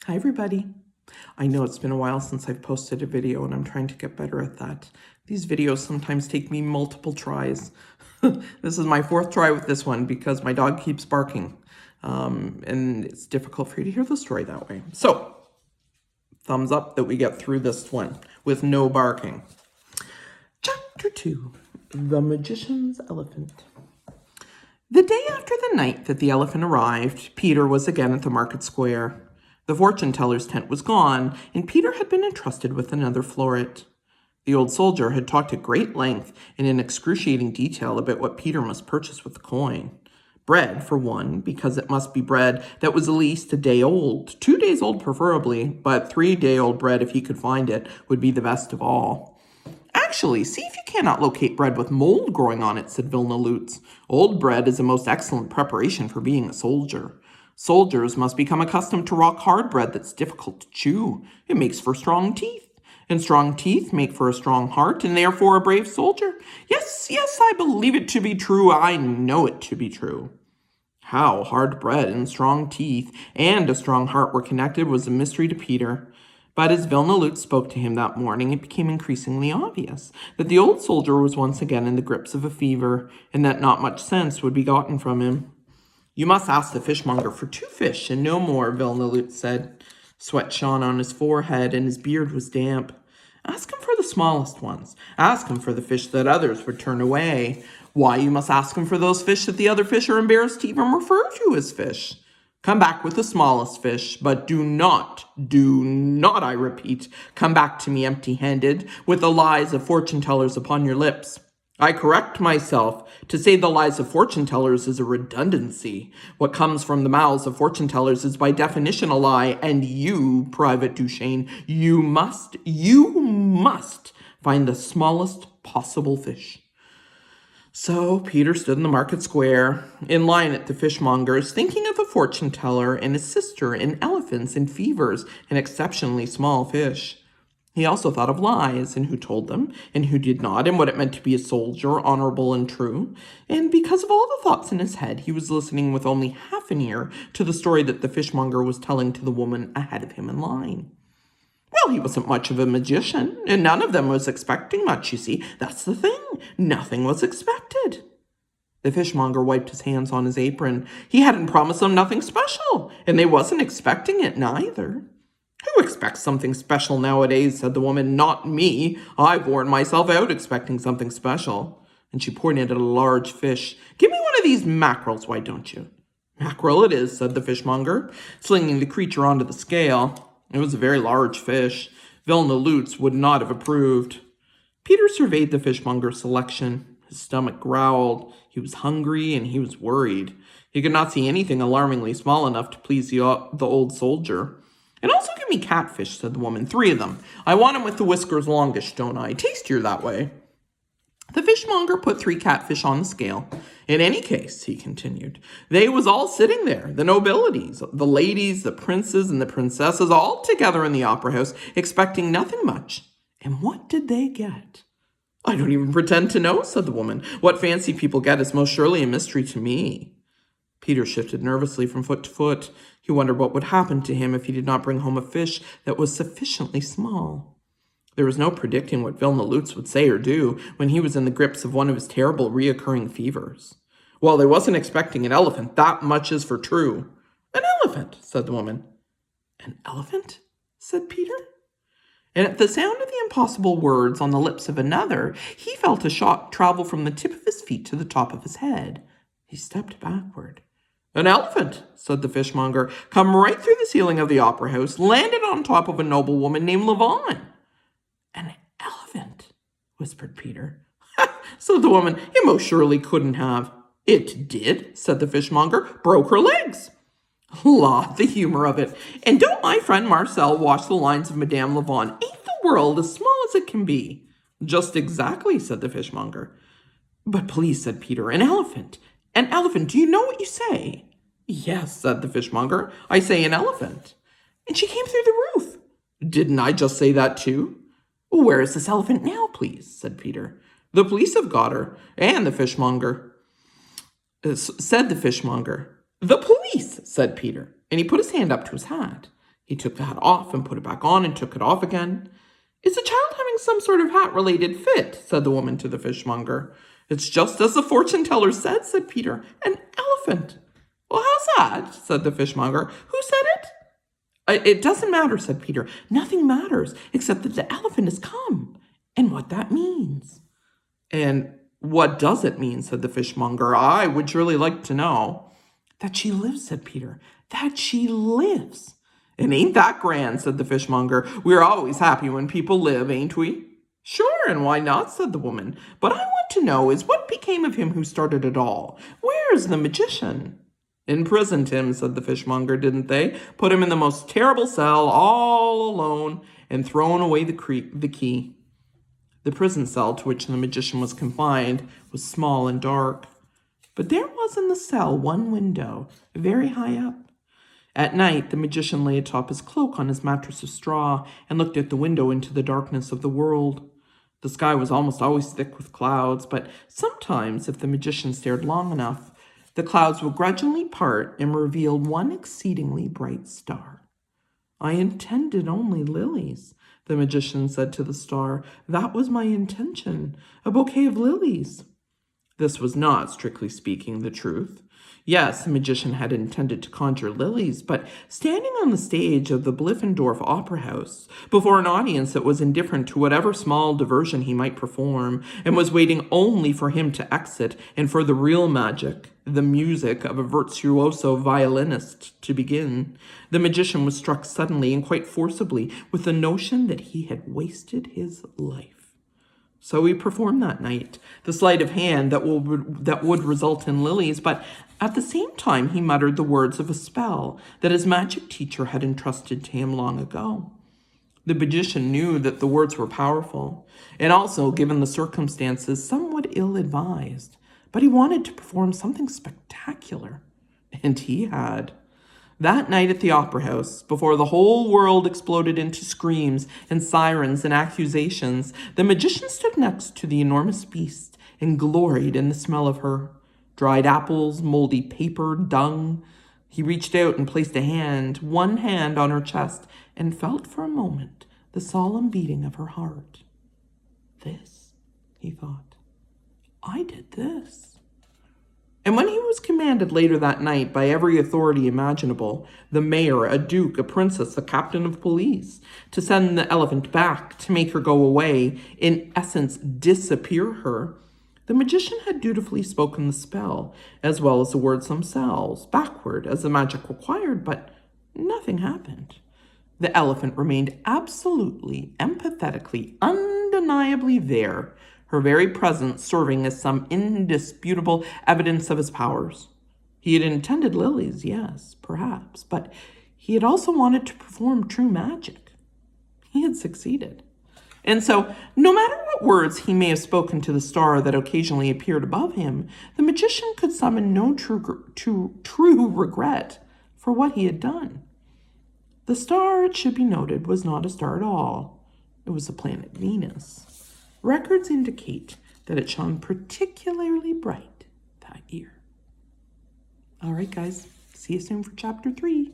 Hi, everybody. I know it's been a while since I've posted a video, and I'm trying to get better at that. These videos sometimes take me multiple tries. This is my fourth try with this one because my dog keeps barking, and it's difficult for you to hear the story that way. So, thumbs up that we get through this one with no barking. Chapter 2, The Magician's Elephant. The day after the night that the elephant arrived, Peter was again at the market square. The fortune teller's tent was gone, and Peter had been entrusted with another floret. The old soldier had talked at great length and in excruciating detail about what Peter must purchase with the coin. Bread, for one, because it must be bread that was at least a day old, 2 days old preferably, but 3-day-old bread, if he could find it, would be the best of all. Actually, see if you cannot locate bread with mold growing on it, said Vilna Lutz. Old bread is a most excellent preparation for being a soldier. Soldiers must become accustomed to rock-hard bread that's difficult to chew. It makes for strong teeth, and strong teeth make for a strong heart, and therefore a brave soldier. Yes, I believe it to be true. I know it to be true. How hard bread and strong teeth and a strong heart were connected was a mystery to Peter. But as Vilna Lutz spoke to him that morning, it became increasingly obvious that the old soldier was once again in the grips of a fever, and that not much sense would be gotten from him. You must ask the fishmonger for 2 fish and no more, Vilna Lutz said. Sweat shone on his forehead and his beard was damp. Ask him for the smallest ones. Ask him for the fish that others would turn away. Why, you must ask him for those fish that the other fish are embarrassed to even refer to as fish. Come back with the smallest fish, but do not, I repeat, come back to me empty-handed with the lies of fortune tellers upon your lips. I correct myself. To say the lies of fortune tellers is a redundancy. What comes from the mouths of fortune tellers is by definition a lie, and you, Private Duchesne, you must find the smallest possible fish. So Peter stood in the market square, in line at the fishmonger's, thinking of the fortune teller and his sister and elephants and fevers and exceptionally small fish. He also thought of lies, and who told them, and who did not, and what it meant to be a soldier, honorable and true. And because of all the thoughts in his head, he was listening with only half an ear to the story that the fishmonger was telling to the woman ahead of him in line. Well, he wasn't much of a magician, and none of them was expecting much, you see. That's the thing. Nothing was expected. The fishmonger wiped his hands on his apron. He hadn't promised them nothing special, and they wasn't expecting it neither. Who expects something special nowadays, said the woman. Not me. I've worn myself out expecting something special. And she pointed at a large fish. Give me one of these mackerels, why don't you? Mackerel it is, said the fishmonger, slinging the creature onto the scale. It was a very large fish. Vilna Lutz would not have approved. Peter surveyed the fishmonger's selection. His stomach growled. He was hungry and he was worried. He could not see anything alarmingly small enough to please the old soldier. And also give me catfish, said the woman. 3 of them. I want 'em with the whiskers longish, don't I? Tastier that way. The fishmonger put 3 catfish on the scale. In any case, he continued, they was all sitting there, the nobilities, the ladies, the princes, and the princesses, all together in the opera house, expecting nothing much. And what did they get? I don't even pretend to know, said the woman. What fancy people get is most surely a mystery to me. Peter shifted nervously from foot to foot. He wondered what would happen to him if he did not bring home a fish that was sufficiently small. There was no predicting what Vilna Lutz would say or do when he was in the grips of one of his terrible reoccurring fevers. Well, they wasn't expecting an elephant, that much is for true. An elephant, said the woman. An elephant? Said Peter. And at the sound of the impossible words on the lips of another, he felt a shock travel from the tip of his feet to the top of his head. He stepped backward. An elephant, said the fishmonger, come right through the ceiling of the opera house, landed on top of a noblewoman named Levon. An elephant, whispered Peter. Ha, said the woman, it most surely couldn't have. It did, said the fishmonger, broke her legs. La, the humor of it. And don't my friend Marcel wash the lines of Madame Levon? Ain't the world as small as it can be? Just exactly, said the fishmonger. But please, said Peter, an elephant. An elephant, do you know what you say? Yes, said the fishmonger, I say an elephant. And she came through the roof. Didn't I just say that too? Where is this elephant now, please, said Peter. The police have got her, and the fishmonger. Said the fishmonger. The police, said Peter, and he put his hand up to his hat. He took the hat off and put it back on and took it off again. "Is the child having some sort of hat-related fit?" said the woman to the fishmonger. "It's just as the fortune teller said," said Peter. "An elephant." "Well, how's that?" said the fishmonger. "Who said it?" "It doesn't matter," said Peter. "Nothing matters except that the elephant has come and what that means." "And what does it mean?" said the fishmonger. "I would surely like to know." "That she lives," said Peter. "That she lives." "And ain't that grand?" said the fishmonger. "We're always happy when people live, ain't we?" "Sure, and why not?" said the woman. "But I want to know is what became of him who started it all. Where's the magician?" "Imprisoned him," said the fishmonger, "didn't they? Put him in the most terrible cell, all alone, and thrown away the key." The prison cell to which the magician was confined was small and dark. But there was in the cell one window, very high up. At night, the magician lay atop his cloak on his mattress of straw and looked at the window into the darkness of the world. The sky was almost always thick with clouds, but sometimes, if the magician stared long enough, the clouds would gradually part and reveal one exceedingly bright star. "I intended only lilies," the magician said to the star. "That was my intention, a bouquet of lilies." This was not, strictly speaking, the truth. Yes, the magician had intended to conjure lilies, but standing on the stage of the Bliffendorf Opera House, before an audience that was indifferent to whatever small diversion he might perform, and was waiting only for him to exit and for the real magic, the music of a virtuoso violinist, to begin, the magician was struck suddenly and quite forcibly with the notion that he had wasted his life. So he performed that night the sleight of hand that would result in lilies, but at the same time he muttered the words of a spell that his magic teacher had entrusted to him long ago. The magician knew that the words were powerful, and also, given the circumstances, somewhat ill-advised, but he wanted to perform something spectacular, and he had. That night at the Opera House, before the whole world exploded into screams and sirens and accusations, the magician stood next to the enormous beast and gloried in the smell of her. Dried apples, moldy paper, dung. He reached out and placed one hand on her chest, and felt for a moment the solemn beating of her heart. "This," he thought, "I did this." And when he was commanded later that night by every authority imaginable, the mayor, a duke, a princess, a captain of police, to send the elephant back, to make her go away, in essence disappear her, the magician had dutifully spoken the spell, as well as the words themselves, backward, as the magic required, but nothing happened. The elephant remained absolutely, empathetically, undeniably there, her very presence serving as some indisputable evidence of his powers. He had intended lilies, yes, perhaps, but he had also wanted to perform true magic. He had succeeded. And so, no matter what words he may have spoken to the star that occasionally appeared above him, the magician could summon no true regret for what he had done. The star, it should be noted, was not a star at all. It was the planet Venus. Records indicate that it shone particularly bright that year. All right, guys. See you soon for chapter 3.